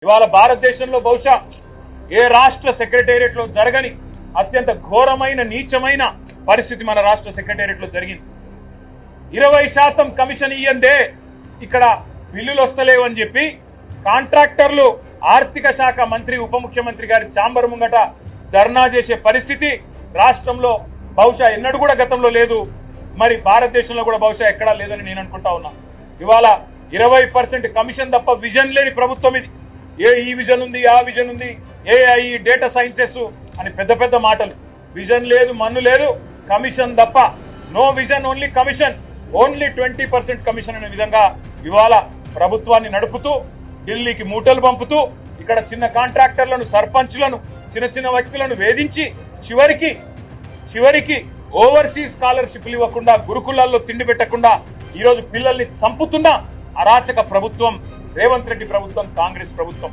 ఇవాళ భారతదేశంలో బహుశా ఏ రాష్ట్ర సెక్రటేరియట్ లో జరగని అత్యంత ఘోరమైన నీచమైన పరిస్థితి మన రాష్ట్ర సెక్రటేరియట్ లో జరిగింది. 20% కమిషన్ ఇయ్యందే ఇక్కడ బిల్లులు వస్తలేవని చెప్పి కాంట్రాక్టర్లు ఆర్థిక శాఖ మంత్రి ఉప ముఖ్యమంత్రి గారి ఛాంబర్ ముంగట ధర్నా చేసే పరిస్థితి రాష్ట్రంలో బహుశా ఎన్నడూ కూడా గతంలో లేదు, మరి భారతదేశంలో కూడా బహుశా ఎక్కడా లేదని నేను అనుకుంటా ఉన్నా. ఇవాళ 20% కమిషన్ తప్ప విజన్ లేని ప్రభుత్వం ఇది. ఈ విజన్ ఉంది, ఆ విజన్ ఉంది, ఏఐ డేటా సైన్సెస్ అని పెద్ద పెద్ద మాటలు. విజన్ లేదు, మన్ను లేదు, కమిషన్ తప్ప. No vision only commission, only 20% commission అనే విధంగా ఇవాళ ప్రభుత్వాన్ని నడుపుతూ ఢిల్లీకి మూటలు పంపుతూ ఇక్కడ చిన్న కాంట్రాక్టర్లను, సర్పంచ్లను, చిన్న చిన్న వ్యక్తులను వేధించి చివరికి ఓవర్సీస్ స్కాలర్షిప్లు ఇవ్వకుండా, గురుకులాల్లో తిండి పెట్టకుండా ఈరోజు పిల్లల్ని చంపుతున్న అరాచక ప్రభుత్వం రేవంత్ రెడ్డి ప్రభుత్వం, కాంగ్రెస్ ప్రభుత్వం.